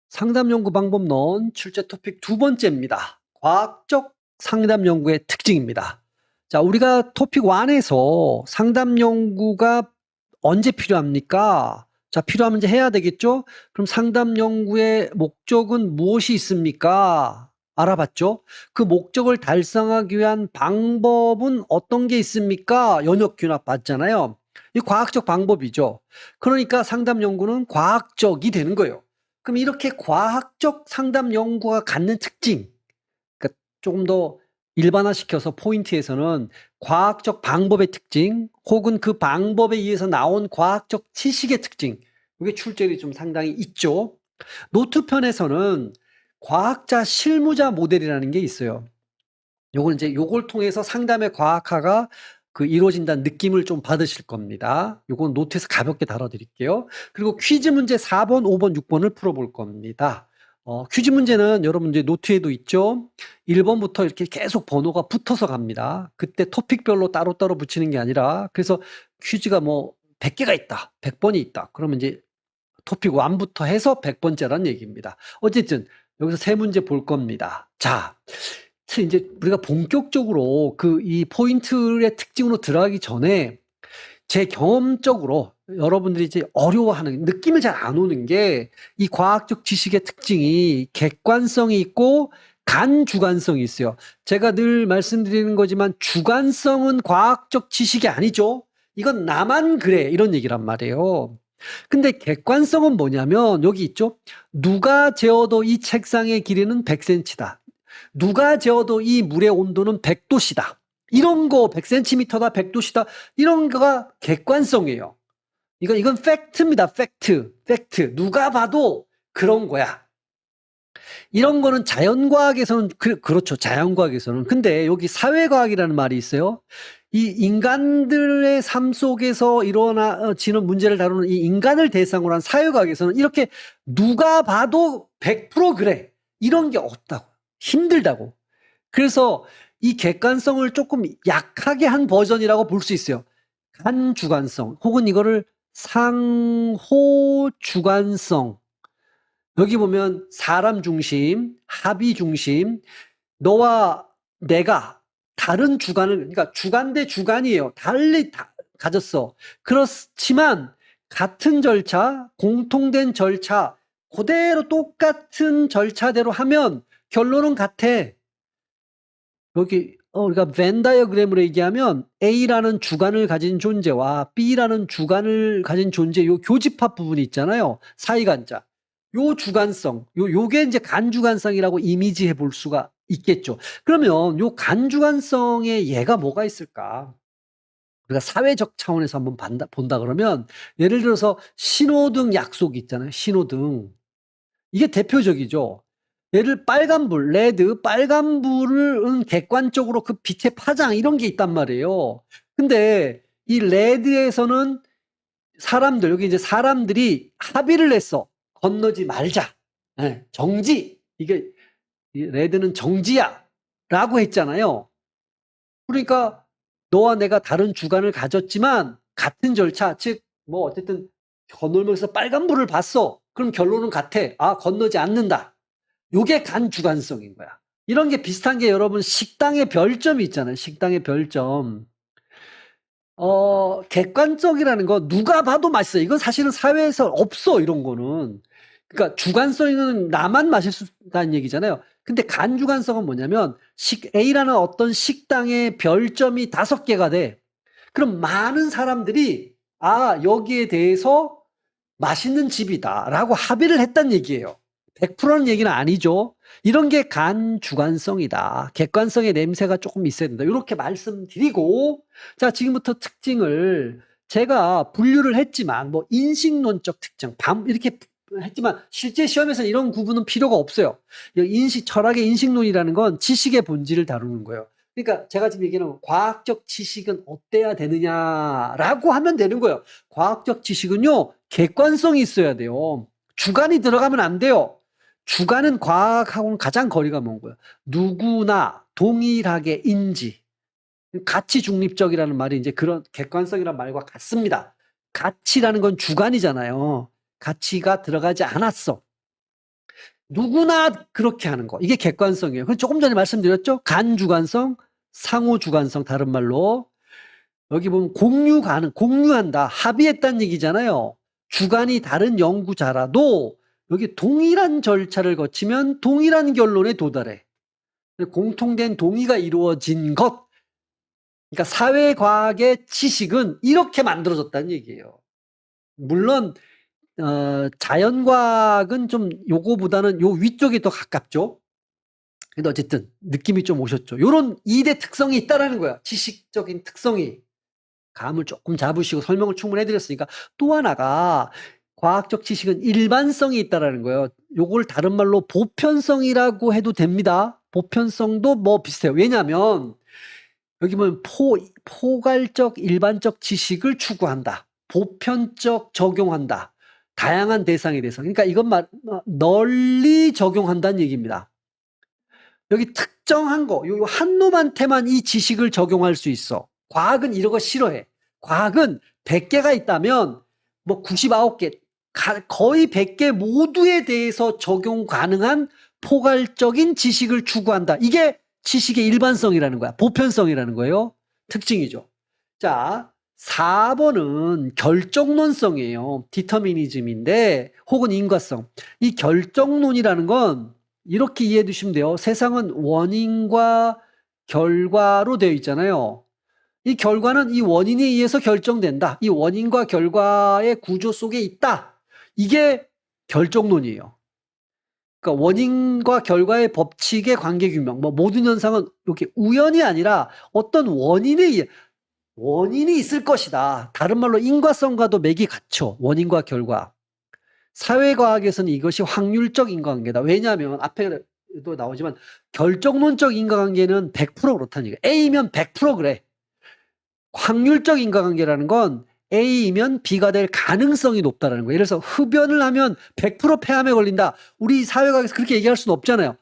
상담 연구 방법론 출제 토픽 두 번째입니다. 과학적 상담 연구의 특징입니다. 자, 우리가 토픽 1에서 상담 연구가 언제 필요합니까? 자, 필요하면 이제 해야 되겠죠? 그럼 상담 연구의 목적은 무엇이 있습니까? 알아봤죠? 그 목적을 달성하기 위한 방법은 어떤 게 있습니까? 연역균합 봤잖아요. 이 과학적 방법이죠. 그러니까 상담 연구는 과학적이 되는 거예요. 그럼 이렇게 과학적 상담 연구가 갖는 특징, 그러니까 조금 더 일반화시켜서 포인트에서는 과학적 방법의 특징 혹은 그 방법에 의해서 나온 과학적 지식의 특징, 이게 출제율이 좀 상당히 있죠. 노트편에서는 과학자 실무자 모델이라는 게 있어요. 요건 이제 요걸 통해서 상담의 과학화가 이루어진다는 느낌을 좀 받으실 겁니다. 요건 노트에서 가볍게 다뤄드릴게요. 그리고 퀴즈 문제 4번, 5번, 6번을 풀어볼 겁니다. 퀴즈 문제는 여러분 이제 노트에도 있죠. 1번부터 이렇게 계속 번호가 붙어서 갑니다. 그때 토픽별로 따로따로 붙이는 게 아니라, 그래서 퀴즈가 뭐 100개가 있다, 100번이 있다. 그러면 이제 토픽 1부터 해서 100번째란 얘기입니다. 어쨌든 여기서 세 문제 볼 겁니다. 자, 이제 우리가 본격적으로 이 포인트의 특징으로 들어가기 전에 제 경험적으로 여러분들이 이제 어려워하는, 느낌이 잘 안 오는 게, 이 과학적 지식의 특징이 객관성이 있고 간주관성이 있어요. 제가 늘 말씀드리는 거지만 주관성은 과학적 지식이 아니죠. 이건 나만 그래, 이런 얘기란 말이에요. 근데 객관성은 뭐냐면 여기 있죠. 누가 재어도 이 책상의 길이는 100cm다. 누가 재어도 이 물의 온도는 100도씨다. 이런 거 100cm다, 100도씨다. 이런 거가 객관성이에요. 이건 팩트입니다. 팩트. 누가 봐도 그런 거야. 이런 거는 자연과학에서는 그렇죠. 자연과학에서는. 근데 여기 사회과학이라는 말이 있어요. 이 인간들의 삶 속에서 일어나지는 문제를 다루는 이 인간을 대상으로 한 사회과학에서는 이렇게 누가 봐도 100% 그래, 이런 게 없다고. 힘들다고. 그래서 이 객관성을 조금 약하게 한 버전이라고 볼 수 있어요. 간주관성 혹은 이거를 상호주관성. 여기 보면 사람 중심, 합의 중심, 너와 내가 다른 주관을, 그러니까 주관 대 주관이에요. 달리 가졌어. 그렇지만 같은 절차, 공통된 절차, 그대로 똑같은 절차대로 하면 결론은 같아. 여기 우리가 벤 다이어그램으로 얘기하면 A라는 주관을 가진 존재와 B라는 주관을 가진 존재, 요 교집합 부분이 있잖아요. 사이간자. 요 주관성, 요게 이제 간주관성이라고 이미지해 볼 수가 있겠죠. 그러면 요 간주관성의 예가 뭐가 있을까? 우리가 사회적 차원에서 한번 본다 그러면, 예를 들어서 신호등 약속 있잖아요. 신호등. 이게 대표적이죠. 예를 빨간불, 레드, 빨간불은 객관적으로 그 빛의 파장 이런 게 있단 말이에요. 근데 이 레드에서는 여기 이제 사람들이 합의를 했어. 건너지 말자. 정지. 이게 레드는 정지야. 라고 했잖아요. 그러니까 너와 내가 다른 주관을 가졌지만 같은 절차, 즉 뭐 어쨌든 건널면서 빨간불을 봤어. 그럼 결론은 같아. 아, 건너지 않는다. 요게 간주관성인 거야. 이런 게 비슷한 게 여러분 식당의 별점이 있잖아요. 식당의 별점. 객관적이라는 거 누가 봐도 맛있어. 이건 사실은 사회에서 없어, 이런 거는. 그러니까 주관성은 나만 마실 수 있다는 얘기잖아요. 근데 간주관성은 뭐냐면 A라는 어떤 식당의 별점이 5개가 돼. 그럼 많은 사람들이 여기에 대해서 맛있는 집이다라고 합의를 했단 얘기예요. 100%는 얘기는 아니죠. 이런 게 간주관성이다. 객관성의 냄새가 조금 있어야 된다. 이렇게 말씀드리고, 자, 지금부터 특징을 제가 분류를 했지만, 뭐 인식론적 특징, 이렇게 했지만 실제 시험에서는 이런 구분은 필요가 없어요. 철학의 인식론이라는 건 지식의 본질을 다루는 거예요. 그러니까 제가 지금 얘기하는 과학적 지식은 어때야 되느냐라고 하면 되는 거예요. 과학적 지식은요, 객관성이 있어야 돼요. 주관이 들어가면 안 돼요. 주관은 과학하고는 가장 거리가 먼 거예요. 누구나 동일하게 인지. 가치 중립적이라는 말이 이제 그런 객관성이라는 말과 같습니다. 가치라는 건 주관이잖아요. 가치가 들어가지 않았어. 누구나 그렇게 하는 거. 이게 객관성이에요. 그럼 조금 전에 말씀드렸죠? 간주관성, 상호주관성, 다른 말로. 여기 보면 공유한다. 합의했다는 얘기잖아요. 주관이 다른 연구자라도 여기 동일한 절차를 거치면 동일한 결론에 도달해. 공통된 동의가 이루어진 것. 그러니까 사회과학의 지식은 이렇게 만들어졌다는 얘기예요. 물론 자연과학은 좀 요거보다는 요 위쪽이 더 가깝죠. 근데 어쨌든 느낌이 좀 오셨죠. 요런 2대 특성이 있다라는 거야. 지식적인 특성이. 감을 조금 잡으시고 설명을 충분히 해드렸으니까 또 하나가 과학적 지식은 일반성이 있다라는 거예요. 요걸 다른 말로 보편성이라고 해도 됩니다. 보편성도 뭐 비슷해요. 왜냐하면 여기 보면 포괄적 일반적 지식을 추구한다. 보편적 적용한다. 다양한 대상에 대해서. 그러니까 이건 널리 적용한다는 얘기입니다. 여기 특정한 거, 요 한 놈한테만 이 지식을 적용할 수 있어. 과학은 이런 거 싫어해. 과학은 100개가 있다면 뭐 99개, 거의 100개 모두에 대해서 적용 가능한 포괄적인 지식을 추구한다. 이게 지식의 일반성이라는 거야. 보편성이라는 거예요. 특징이죠. 자, 4번은 결정론성이에요. 디터미니즘인데 혹은 인과성. 이 결정론이라는 건 이렇게 이해해 두시면 돼요. 세상은 원인과 결과로 되어 있잖아요. 이 결과는 이 원인에 의해서 결정된다. 이 원인과 결과의 구조 속에 있다. 이게 결정론이에요. 그러니까 원인과 결과의 법칙의 관계 규명. 뭐 모든 현상은 이렇게 우연이 아니라 어떤 원인이 있을 것이다. 다른 말로 인과성과도 맥이 같죠. 원인과 결과. 사회과학에서는 이것이 확률적 인과관계다. 왜냐하면 앞에도 나오지만 결정론적 인과관계는 100% 그렇다는 얘기예요. A면 100% 그래. 확률적 인과관계라는 건 A이면 B가 될 가능성이 높다는 거예요. 예를 들어서 흡연을 하면 100% 폐암에 걸린다. 우리 사회과학에서 그렇게 얘기할 수는 없잖아요.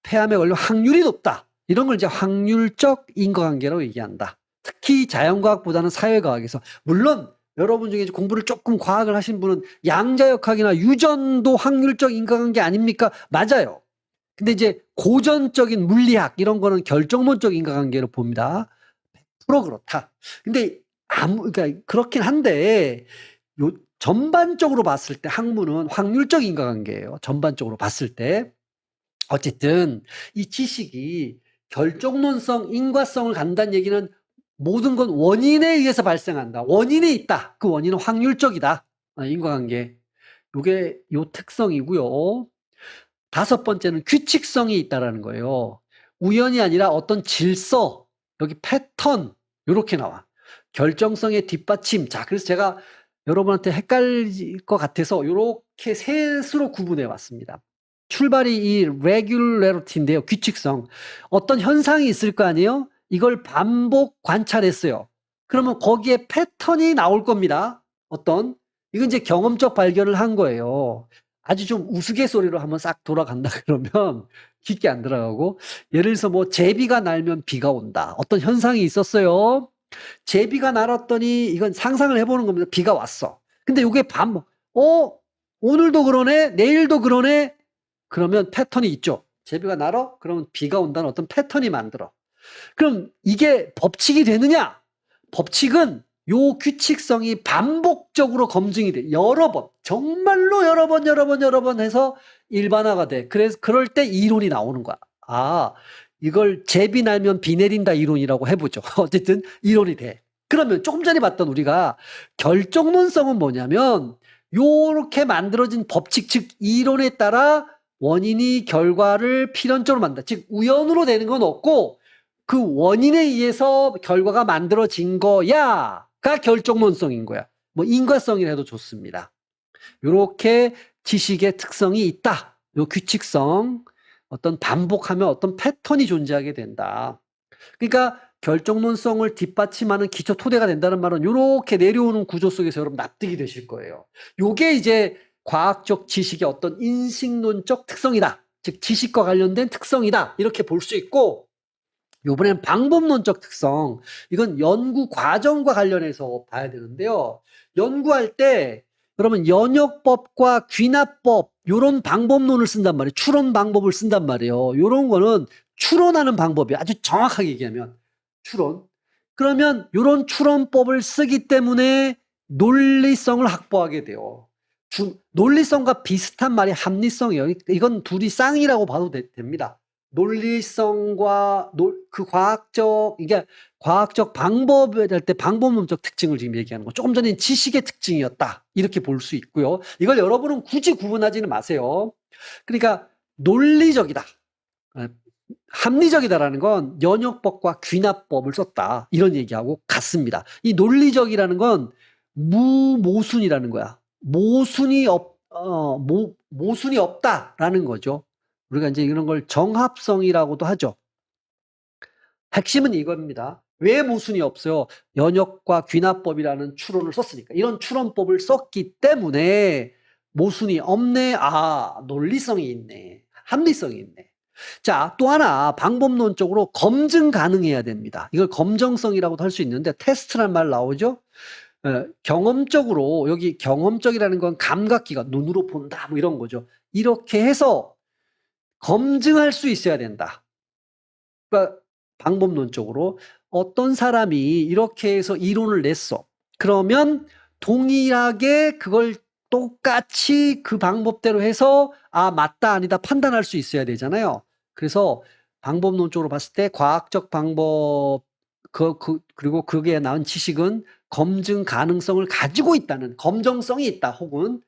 폐암에 걸릴 확률이 높다. 이런 걸 이제 확률적 인과관계라고 얘기한다. 특히 자연과학보다는 사회과학에서. 물론 여러분 중에 공부를 조금 과학을 하신 분은 양자역학이나 유전도 확률적 인과관계 아닙니까? 맞아요. 근데 이제 고전적인 물리학 이런 거는 결정론적 인과관계로 봅니다. 100% 그렇다. 근데 그러니까 그렇긴 한데 요 전반적으로 봤을 때 학문은 확률적 인과관계예요. 전반적으로 봤을 때. 어쨌든 이 지식이 결정론성, 인과성을 간다는 얘기는 모든 건 원인에 의해서 발생한다. 원인이 있다. 그 원인은 확률적이다. 인과관계. 요게 요 특성이고요. 5번째는 규칙성이 있다라는 거예요. 우연이 아니라 어떤 질서, 여기 패턴 요렇게 나와. 결정성의 뒷받침. 자, 그래서 제가 여러분한테 헷갈릴 것 같아서 요렇게 셋으로 구분해 왔습니다. 출발이 이 regularity인데요. 규칙성. 어떤 현상이 있을 거 아니에요? 이걸 반복 관찰했어요. 그러면 거기에 패턴이 나올 겁니다. 이건 이제 경험적 발견을 한 거예요. 아주 좀 우스갯소리로 한번 싹 돌아간다 그러면 깊게 안 들어가고, 예를 들어서 뭐 제비가 날면 비가 온다. 어떤 현상이 있었어요. 제비가 날았더니 이건 상상을 해보는 겁니다. 비가 왔어. 근데 이게 오늘도 그러네, 내일도 그러네. 그러면 패턴이 있죠. 제비가 날아? 그러면 비가 온다는 어떤 패턴이 만들어. 그럼 이게 법칙이 되느냐? 법칙은 요 규칙성이 반복적으로 검증이 돼. 여러 번. 정말로 여러 번 해서 일반화가 돼. 그럴 때 이론이 나오는 거야. 이걸 제비 날면 비 내린다 이론이라고 해보죠. 어쨌든 이론이 돼. 그러면 조금 전에 봤던 우리가 결정론성은 뭐냐면 요렇게 만들어진 법칙, 즉 이론에 따라 원인이 결과를 필연적으로 만든다. 즉 우연으로 되는 건 없고 그 원인에 의해서 결과가 만들어진 거야가 결정론성인 거야. 뭐 인과성이라 해도 좋습니다. 요렇게 지식의 특성이 있다. 요 규칙성, 어떤 반복하면 어떤 패턴이 존재하게 된다. 그러니까 결정론성을 뒷받침하는 기초 토대가 된다는 말은 요렇게 내려오는 구조 속에서 여러분 납득이 되실 거예요. 요게 이제 과학적 지식의 어떤 인식론적 특성이다. 즉 지식과 관련된 특성이다. 이렇게 볼 수 있고, 이번에는 방법론적 특성. 이건 연구 과정과 관련해서 봐야 되는데요. 연구할 때 여러분 연역법과 귀납법 요런 방법론을 쓴단 말이에요. 추론 방법을 쓴단 말이에요. 요런 거는 추론하는 방법이에요. 아주 정확하게 얘기하면. 추론. 그러면 요런 추론법을 쓰기 때문에 논리성을 확보하게 돼요. 논리성과 비슷한 말이 합리성이에요. 이건 둘이 쌍이라고 봐도 됩니다. 논리성과 그 이게 과학적 방법에 대할 때 방법론적 특징을 지금 얘기하는 거. 조금 전에 지식의 특징이었다. 이렇게 볼 수 있고요. 이걸 여러분은 굳이 구분하지는 마세요. 그러니까 논리적이다. 합리적이다라는 건 연역법과 귀납법을 썼다. 이런 얘기하고 같습니다. 이 논리적이라는 건 무모순이라는 거야. 모순이 없다라는 거죠. 우리가 이제 이런 걸 정합성이라고도 하죠. 핵심은 이겁니다. 왜 모순이 없어요? 연역과 귀납법이라는 추론을 썼으니까. 이런 추론법을 썼기 때문에 모순이 없네. 아, 논리성이 있네. 합리성이 있네. 자, 또 하나 방법론적으로 검증 가능해야 됩니다. 이걸 검정성이라고도 할 수 있는데 테스트란 말 나오죠? 경험적으로, 여기 경험적이라는 건 감각기관, 눈으로 본다 뭐 이런 거죠. 이렇게 해서 검증할 수 있어야 된다. 그러니까 방법론적으로 어떤 사람이 이렇게 해서 이론을 냈어. 그러면 동일하게 그걸 똑같이 그 방법대로 해서 아 맞다 아니다 판단할 수 있어야 되잖아요. 그래서 방법론적으로 봤을 때 과학적 방법 그리고 거기에 나온 지식은 검증 가능성을 가지고 있다는 검정성이 있다 혹은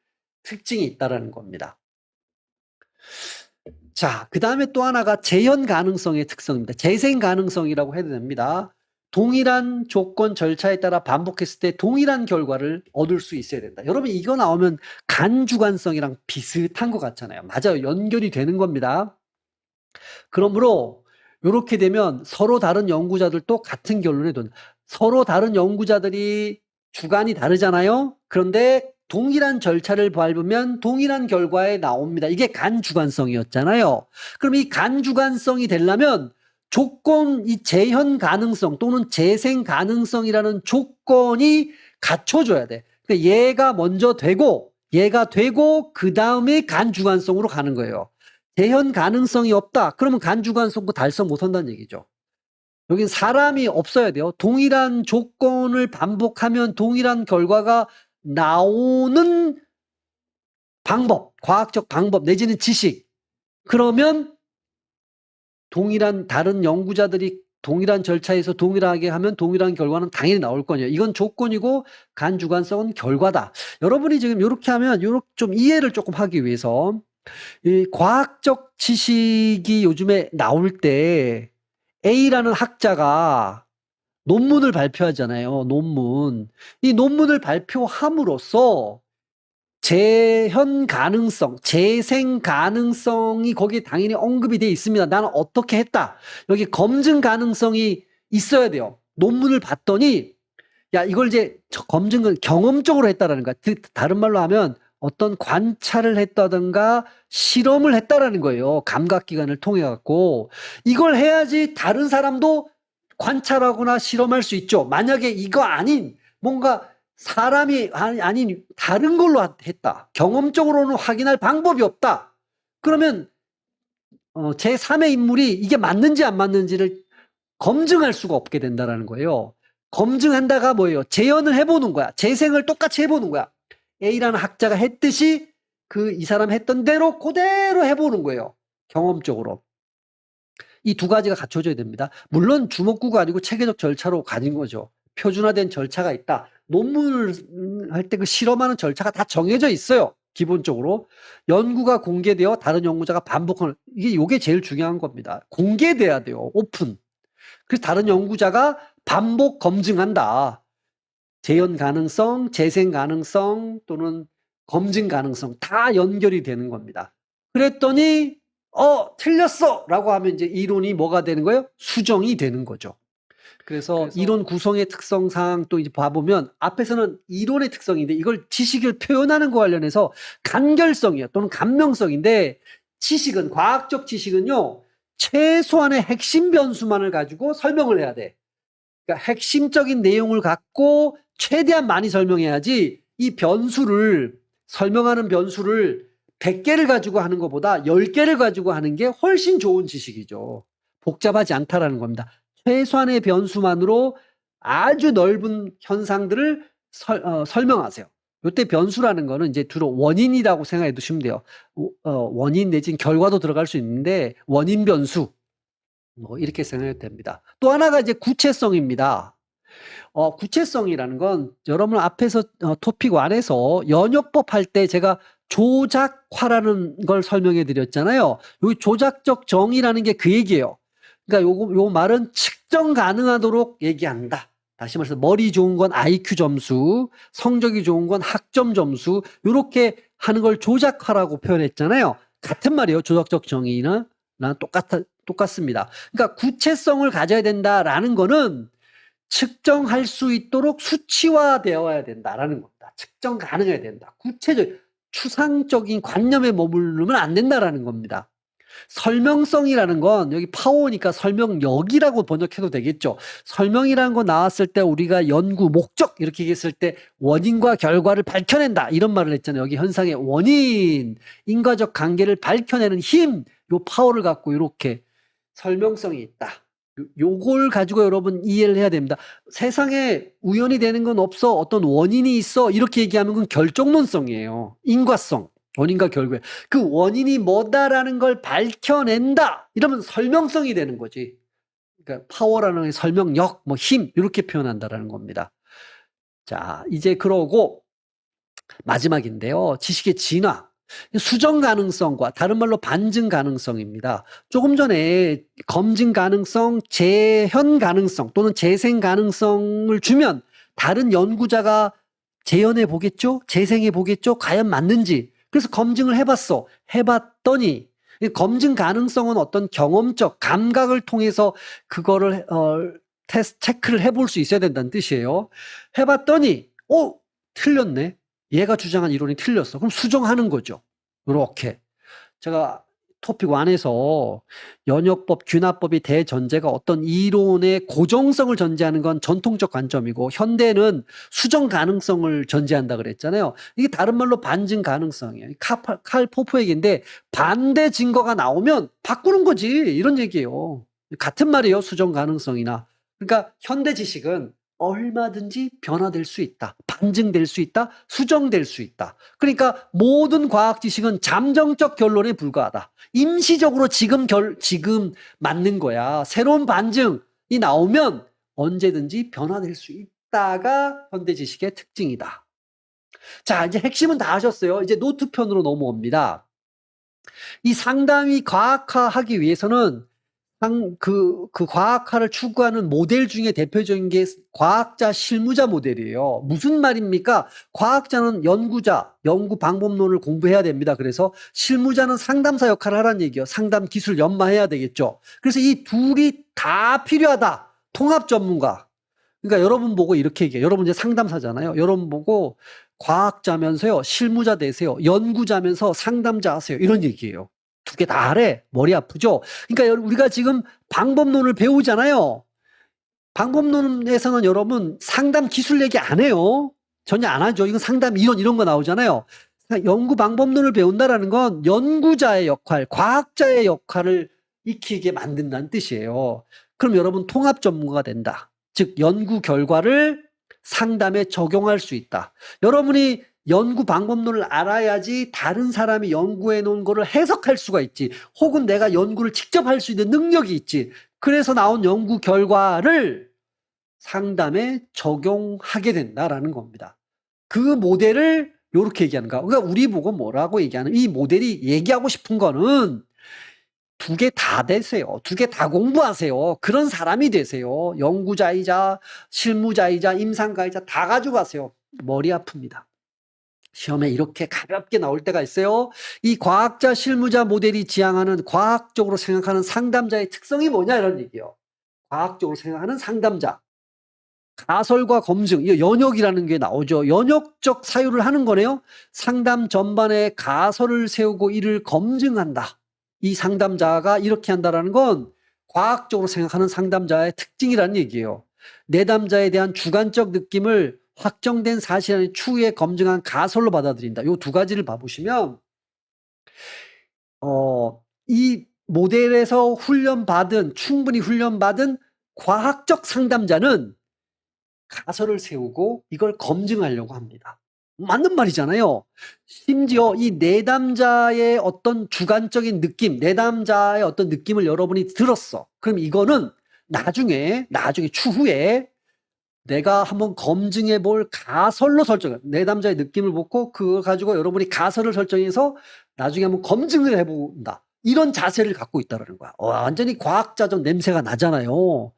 특징이 있다라는 겁니다. 자, 그 다음에 또 하나가 재현 가능성의 특성입니다. 재생 가능성이라고 해도 됩니다. 동일한 조건 절차에 따라 반복했을 때 동일한 결과를 얻을 수 있어야 된다. 여러분 이거 나오면 간주관성이랑 비슷한 것 같잖아요. 맞아요. 연결이 되는 겁니다. 그러므로 이렇게 되면 서로 다른 연구자들도 같은 결론에 돈. 서로 다른 연구자들이 주관이 다르잖아요. 그런데 동일한 절차를 밟으면 동일한 결과에 나옵니다. 이게 간주관성이었잖아요. 그럼 이 간주관성이 되려면 이 재현 가능성 또는 재생 가능성이라는 조건이 갖춰져야 돼. 그러니까 얘가 되고 그 다음에 간주관성으로 가는 거예요. 재현 가능성이 없다. 그러면 간주관성도 달성 못한다는 얘기죠. 여긴 사람이 없어야 돼요. 동일한 조건을 반복하면 동일한 결과가 나오는 방법, 과학적 방법 내지는 지식. 그러면 다른 연구자들이 동일한 절차에서 동일하게 하면 동일한 결과는 당연히 나올 거예요. 이건 조건이고 간주관성은 결과다. 여러분이 지금 이렇게 하면 좀 이해를 조금 하기 위해서 이 과학적 지식이 요즘에 나올 때 A라는 학자가 논문을 발표하잖아요. 논문. 이 논문을 발표함으로써 재현 가능성, 재생 가능성이 거기에 당연히 언급이 돼 있습니다. 나는 어떻게 했다. 여기 검증 가능성이 있어야 돼요. 논문을 봤더니 야 이걸 이제 검증을 경험적으로 했다라는 거야. 다른 말로 하면 어떤 관찰을 했다든가 실험을 했다라는 거예요. 감각기관을 통해 갖고 이걸 해야지 다른 사람도 관찰하거나 실험할 수 있죠. 만약에 이거 아닌 뭔가 사람이 아닌 다른 걸로 했다. 경험적으로는 확인할 방법이 없다. 그러면 제3의 인물이 이게 맞는지 안 맞는지를 검증할 수가 없게 된다는 거예요. 검증한다가 뭐예요? 재현을 해보는 거야. 재생을 똑같이 해보는 거야. A라는 학자가 했듯이 이 사람 했던 대로 그대로 해보는 거예요. 경험적으로. 이 두 가지가 갖춰져야 됩니다. 물론 주먹구가 아니고 체계적 절차로 가진 거죠. 표준화된 절차가 있다. 논문을 할 때 그 실험하는 절차가 다 정해져 있어요. 기본적으로. 연구가 공개되어 다른 연구자가 반복하는 이게 제일 중요한 겁니다. 공개돼야 돼요. 오픈. 그래서 다른 연구자가 반복 검증한다. 재현 가능성, 재생 가능성 또는 검증 가능성 다 연결이 되는 겁니다. 그랬더니 틀렸어 라고 하면 이제 이론이 뭐가 되는 거예요? 수정이 되는 거죠. 그래서 이론 구성의 특성상 또 이제 봐보면 앞에서는 이론의 특성인데 이걸 지식을 표현하는 거 관련해서 간결성이에요. 또는 감명성인데 과학적 지식은요. 최소한의 핵심 변수만을 가지고 설명을 해야 돼. 그러니까 핵심적인 내용을 갖고 최대한 많이 설명해야지 이 설명하는 변수를 100개를 가지고 하는 것보다 10개를 가지고 하는 게 훨씬 좋은 지식이죠. 복잡하지 않다라는 겁니다. 최소한의 변수만으로 아주 넓은 현상들을 설명하세요. 요때 변수라는 거는 이제 주로 원인이라고 생각해 두시면 돼요. 원인 내지는 결과도 들어갈 수 있는데 원인 변수 뭐 이렇게 생각해도 됩니다. 또 하나가 이제 구체성입니다. 구체성이라는 건 여러분 앞에서 토픽 1에서 연역법 할 때 제가 조작화라는 걸 설명해 드렸잖아요. 여기 조작적 정의라는 게 그 얘기예요. 그러니까 요 말은 측정 가능하도록 얘기한다. 다시 말해서 머리 좋은 건 IQ 점수, 성적이 좋은 건 학점 점수, 요렇게 하는 걸 조작화라고 표현했잖아요. 같은 말이에요. 조작적 정의는 똑같습니다. 그러니까 구체성을 가져야 된다라는 거는 측정할 수 있도록 수치화되어야 된다라는 겁니다. 측정 가능해야 된다. 구체적, 추상적인 관념에 머무르면 안 된다라는 겁니다. 설명성이라는 건 여기 파워니까 설명력이라고 번역해도 되겠죠. 설명이라는 거 나왔을 때 우리가 연구 목적 이렇게 얘기했을 때 원인과 결과를 밝혀낸다 이런 말을 했잖아요. 여기 현상의 원인, 인과적 관계를 밝혀내는 힘, 요 파워를 갖고 이렇게 설명성이 있다. 요걸 가지고 여러분 이해를 해야 됩니다. 세상에 우연이 되는 건 없어. 어떤 원인이 있어. 이렇게 얘기하면 그건 결정론성이에요. 인과성. 원인과 결과에. 그 원인이 뭐다라는 걸 밝혀낸다. 이러면 설명성이 되는 거지. 그러니까 파워라는 게 설명력, 뭐 힘 이렇게 표현한다라는 겁니다. 자, 이제 그러고 마지막인데요. 지식의 진화. 수정 가능성과 다른 말로 반증 가능성입니다. 조금 전에 검증 가능성, 재현 가능성 또는 재생 가능성을 주면 다른 연구자가 재현해 보겠죠? 재생해 보겠죠? 과연 맞는지. 그래서 검증을 해봤어. 해봤더니 검증 가능성은 어떤 경험적 감각을 통해서 그거를 체크를 해볼 수 있어야 된다는 뜻이에요. 해봤더니 틀렸네. 얘가 주장한 이론이 틀렸어. 그럼 수정하는 거죠. 이렇게. 제가 토픽 1에서 연역법, 균합법이 대전제가 어떤 이론의 고정성을 전제하는 건 전통적 관점이고 현대는 수정 가능성을 전제한다 그랬잖아요. 이게 다른 말로 반증 가능성이에요. 칼 포프 얘기인데 반대 증거가 나오면 바꾸는 거지 이런 얘기예요. 같은 말이에요. 수정 가능성이나. 그러니까 현대 지식은 얼마든지 변화될 수 있다. 반증될 수 있다. 수정될 수 있다. 그러니까 모든 과학 지식은 잠정적 결론에 불과하다. 임시적으로 지금 맞는 거야. 새로운 반증이 나오면 언제든지 변화될 수 있다가 현대 지식의 특징이다. 자, 이제 핵심은 다 하셨어요. 이제 노트편으로 넘어옵니다. 이 상담이 과학화하기 위해서는 그 과학화를 추구하는 모델 중에 대표적인 게 과학자 실무자 모델이에요. 무슨 말입니까? 과학자는 연구자, 연구 방법론을 공부해야 됩니다. 그래서 실무자는 상담사 역할을 하라는 얘기예요. 상담 기술 연마해야 되겠죠. 그래서 이 둘이 다 필요하다. 통합 전문가. 그러니까 여러분 보고 이렇게 얘기해요. 여러분 이제 상담사잖아요. 여러분 보고 과학자면서요. 실무자 되세요. 연구자면서 상담자 하세요. 이런 얘기예요. 두 개 다 하래. 머리 아프죠? 그러니까 우리가 지금 방법론을 배우잖아요. 방법론에서는 여러분 상담 기술 얘기 안 해요. 전혀 안 하죠. 이건 상담 이런 거 나오잖아요. 연구 방법론을 배운다라는 건 연구자의 역할, 과학자의 역할을 익히게 만든다는 뜻이에요. 그럼 여러분 통합 전문가가 된다. 즉 연구 결과를 상담에 적용할 수 있다. 여러분이 연구 방법론을 알아야지 다른 사람이 연구해 놓은 거를 해석할 수가 있지. 혹은 내가 연구를 직접 할 수 있는 능력이 있지. 그래서 나온 연구 결과를 상담에 적용하게 된다라는 겁니다. 그 모델을 이렇게 얘기하는 거야. 그러니까 우리 보고 뭐라고 얘기하는 이 모델이 얘기하고 싶은 거는 두 개 다 되세요. 두 개 다 공부하세요. 그런 사람이 되세요. 연구자이자 실무자이자 임상가이자 다 가지고 가세요. 머리 아픕니다. 시험에 이렇게 가볍게 나올 때가 있어요. 이 과학자 실무자 모델이 지향하는 과학적으로 생각하는 상담자의 특성이 뭐냐 이런 얘기예요. 과학적으로 생각하는 상담자. 가설과 검증, 이 연역이라는 게 나오죠. 연역적 사유를 하는 거네요. 상담 전반에 가설을 세우고 이를 검증한다. 이 상담자가 이렇게 한다는 건 과학적으로 생각하는 상담자의 특징이라는 얘기예요. 내담자에 대한 주관적 느낌을 확정된 사실 안에 추후에 검증한 가설로 받아들인다. 이 두 가지를 봐보시면 이 모델에서 충분히 훈련받은 과학적 상담자는 가설을 세우고 이걸 검증하려고 합니다. 맞는 말이잖아요. 심지어 이 내담자의 어떤 주관적인 느낌, 내담자의 어떤 느낌을 여러분이 들었어. 그럼 이거는 나중에 추후에 내가 한번 검증해 볼 가설로 내담자의 느낌을 보고 그걸 가지고 여러분이 가설을 설정해서 나중에 한번 검증을 해본다. 이런 자세를 갖고 있다는 거야. 완전히 과학자적 냄새가 나잖아요.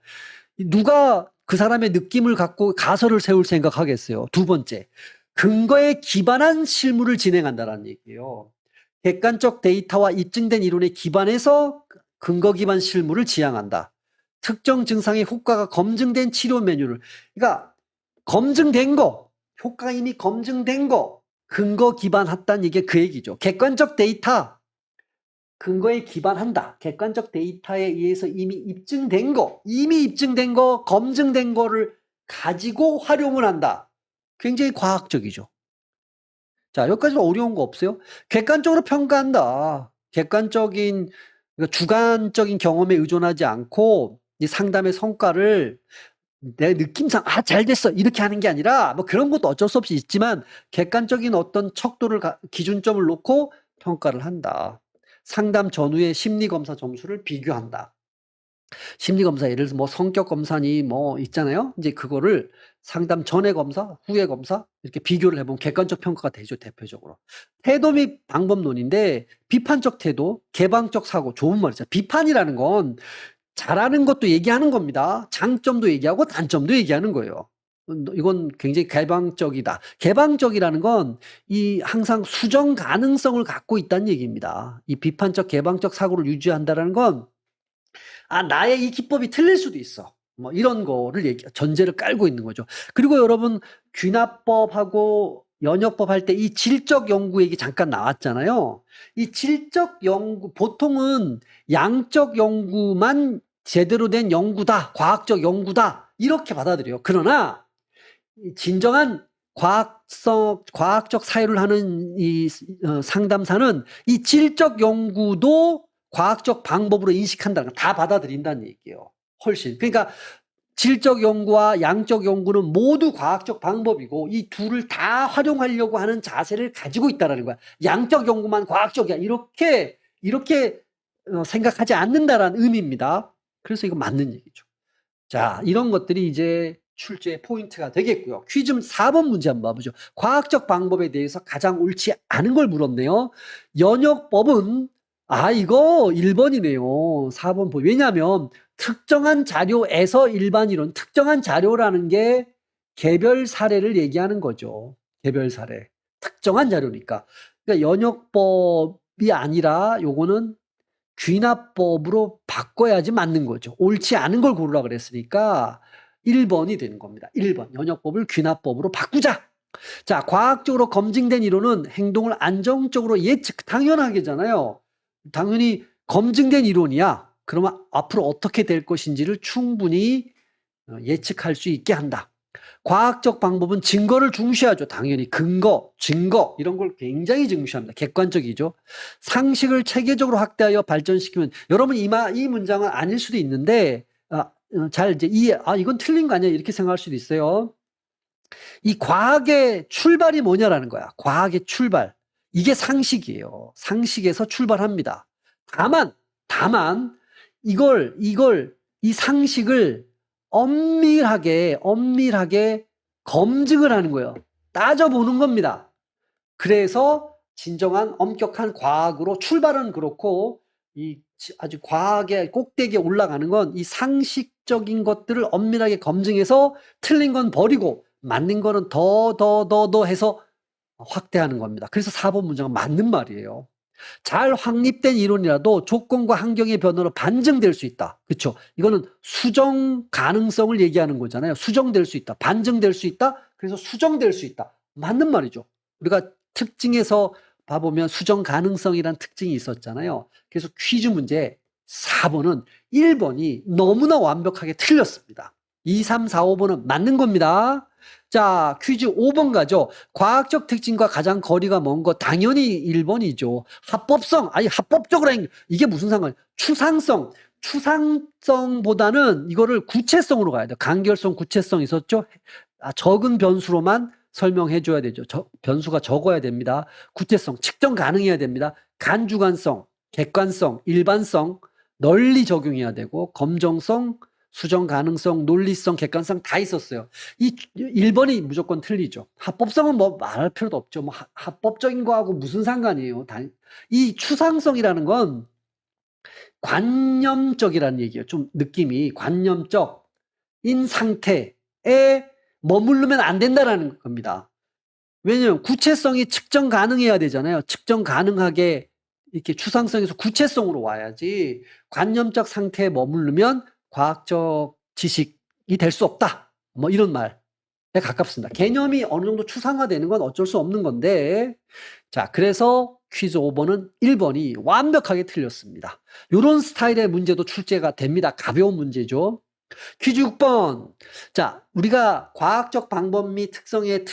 누가 그 사람의 느낌을 갖고 가설을 세울 생각하겠어요. 두 번째, 근거에 기반한 실무를 진행한다는 얘기예요. 객관적 데이터와 입증된 이론에 기반해서 근거 기반 실무를 지향한다. 특정 증상의 효과가 검증된 치료 메뉴를, 그러니까 검증된 거, 효과가 이미 검증된 거, 근거 기반했다는 얘기가 그 얘기죠. 객관적 데이터, 근거에 기반한다. 객관적 데이터에 의해서 이미 입증된 거, 검증된 거를 가지고 활용을 한다. 굉장히 과학적이죠. 자, 여기까지는 어려운 거 없어요? 객관적으로 평가한다. 그러니까 주관적인 경험에 의존하지 않고 이 상담의 성과를 내 느낌상 잘 됐어 이렇게 하는 게 아니라 뭐 그런 것도 어쩔 수 없이 있지만 객관적인 어떤 척도를 기준점을 놓고 평가를 한다. 상담 전후의 심리검사 점수를 비교한다. 심리검사 예를 들어서 뭐 성격검사니 뭐 있잖아요. 이제 그거를 상담 전의 검사, 후의 검사 이렇게 비교를 해보면 객관적 평가가 되죠. 대표적으로. 태도 및 방법론인데 비판적 태도, 개방적 사고 좋은 말이죠. 비판이라는 건 잘하는 것도 얘기하는 겁니다. 장점도 얘기하고 단점도 얘기하는 거예요. 이건 굉장히 개방적이다. 개방적이라는 건 항상 수정 가능성을 갖고 있다는 얘기입니다. 이 비판적 개방적 사고를 유지한다는 건 나의 이 기법이 틀릴 수도 있어. 뭐 이런 거를 전제를 깔고 있는 거죠. 그리고 여러분 귀납법하고 연역법 할 때 이 질적 연구 얘기 잠깐 나왔잖아요. 이 질적 연구 보통은 양적 연구만 제대로 된 연구다, 과학적 연구다 이렇게 받아들여요. 그러나 진정한 과학적 사유를 하는 이 상담사는 이 질적 연구도 과학적 방법으로 인식한다는 거 다 받아들인다는 얘기예요. 훨씬. 그러니까 질적 연구와 양적 연구는 모두 과학적 방법이고 이 둘을 다 활용하려고 하는 자세를 가지고 있다는 거야. 양적 연구만 과학적이야. 이렇게 생각하지 않는다라는 의미입니다. 그래서 이거 맞는 얘기죠. 자, 이런 것들이 이제 출제의 포인트가 되겠고요. 퀴즈 4번 문제 한번 봐보죠. 과학적 방법에 대해서 가장 옳지 않은 걸 물었네요. 연역법은 이거 1번이네요. 4번 왜냐하면 특정한 자료에서 일반 이론, 특정한 자료라는 게 개별 사례를 얘기하는 거죠. 개별 사례. 특정한 자료니까. 그러니까 연역법이 아니라 요거는 귀납법으로 바꿔야지 맞는 거죠. 옳지 않은 걸 고르라 그랬으니까 1번이 되는 겁니다. 1번. 연역법을 귀납법으로 바꾸자. 자, 과학적으로 검증된 이론은 행동을 안정적으로 당연하게잖아요. 당연히 검증된 이론이야. 그러면 앞으로 어떻게 될 것인지를 충분히 예측할 수 있게 한다. 과학적 방법은 증거를 중시하죠. 당연히 근거, 증거 이런 걸 굉장히 중시합니다. 객관적이죠. 상식을 체계적으로 확대하여 발전시키면 여러분 이 문장은 아닐 수도 있는데 이건 틀린 거 아니야 이렇게 생각할 수도 있어요. 이 과학의 출발이 뭐냐라는 거야. 과학의 출발. 이게 상식이에요. 상식에서 출발합니다. 다만 이 상식을 엄밀하게 검증을 하는 거예요. 따져보는 겁니다. 그래서 진정한 엄격한 과학으로 출발은 그렇고 아주 과학의 꼭대기에 올라가는 건 이 상식적인 것들을 엄밀하게 검증해서 틀린 건 버리고 맞는 거는 더 해서 확대하는 겁니다. 그래서 4번 문장은 맞는 말이에요. 잘 확립된 이론이라도 조건과 환경의 변화로 반증될 수 있다. 그렇죠? 이거는 수정 가능성을 얘기하는 거잖아요. 수정될 수 있다. 반증될 수 있다. 그래서 수정될 수 있다. 맞는 말이죠. 우리가 특징에서 봐보면 수정 가능성이란 특징이 있었잖아요. 그래서 퀴즈 문제 4번은 1번이 너무나 완벽하게 틀렸습니다. 2, 3, 4, 5번은 맞는 겁니다. 자, 퀴즈 5번 가죠. 과학적 특징과 가장 거리가 먼 거 당연히 1번이죠. 합법성, 아니 합법적으로 이게 무슨 상관? 추상성보다는 이거를 구체성으로 가야 돼요. 간결성, 구체성 있었죠? 적은 변수로만 설명해 줘야 되죠. 변수가 적어야 됩니다. 구체성, 측정 가능해야 됩니다. 간주관성, 객관성, 일반성, 널리 적용해야 되고 검정성, 수정 가능성, 논리성, 객관성 다 있었어요. 이 1번이 무조건 틀리죠. 합법성은 뭐 말할 필요도 없죠. 뭐 합법적인 거하고 무슨 상관이에요. 이 추상성이라는 건 관념적이라는 얘기예요. 좀 느낌이 관념적인 상태에 머무르면 안 된다라는 겁니다. 왜냐면 구체성이 측정 가능해야 되잖아요. 측정 가능하게 이렇게 추상성에서 구체성으로 와야지 관념적 상태에 머무르면 과학적 지식이 될 수 없다. 뭐 이런 말에 가깝습니다. 개념이 어느 정도 추상화되는 건 어쩔 수 없는 건데, 자, 그래서 퀴즈 5번은 1번이 완벽하게 틀렸습니다. 이런 스타일의 문제도 출제가 됩니다. 가벼운 문제죠. 퀴즈 6번. 자, 우리가 과학적 방법 및 특성의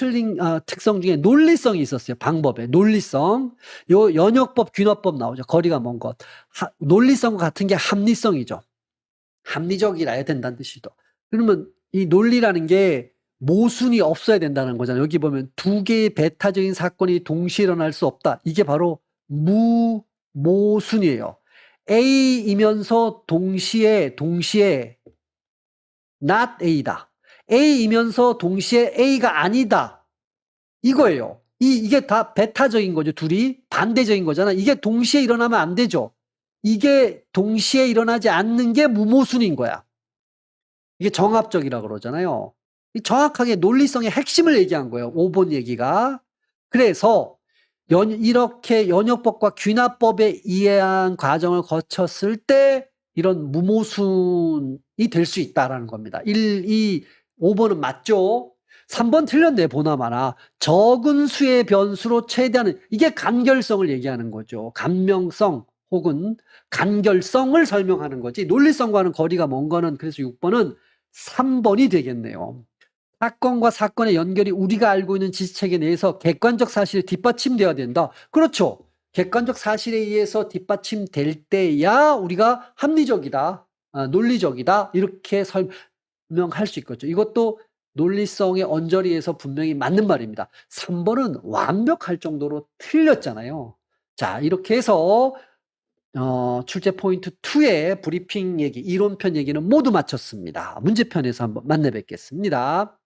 특성 중에 논리성이 있었어요. 방법에. 논리성. 요 연역법, 균합법 나오죠. 거리가 먼 것. 논리성과 같은 게 합리성이죠. 합리적이라야 된다는 뜻이죠. 그러면 이 논리라는 게 모순이 없어야 된다는 거잖아요. 여기 보면 두 개의 배타적인 사건이 동시에 일어날 수 없다. 이게 바로 무모순이에요. A이면서 동시에 not A다. A이면서 동시에 A가 아니다. 이거예요. 이게 다 배타적인 거죠. 둘이 반대적인 거잖아. 이게 동시에 일어나면 안 되죠. 이게 동시에 일어나지 않는 게 무모순인 거야. 이게 정합적이라고 그러잖아요. 정확하게 논리성의 핵심을 얘기한 거예요. 5번 얘기가. 그래서 이렇게 연역법과 균합법에 의한 과정을 거쳤을 때 이런 무모순이 될 수 있다라는 겁니다. 1, 2, 5번은 맞죠? 3번 틀렸네, 보나마나. 적은 수의 변수로 최대한, 이게 간결성을 얘기하는 거죠. 간명성 혹은 간결성을 설명하는 거지. 논리성과는 거리가 먼 거는, 그래서 6번은 3번이 되겠네요. 사건과 사건의 연결이 우리가 알고 있는 지식체계 내에서 객관적 사실에 뒷받침되어야 된다. 그렇죠. 객관적 사실에 의해서 뒷받침될 때야 우리가 합리적이다, 논리적이다 이렇게 설명할 수 있겠죠. 이것도 논리성의 언저리에서 분명히 맞는 말입니다. 3번은 완벽할 정도로 틀렸잖아요. 자, 이렇게 해서 출제 포인트 2의 브리핑 얘기, 이론편 얘기는 모두 마쳤습니다. 문제편에서 한번 만나 뵙겠습니다.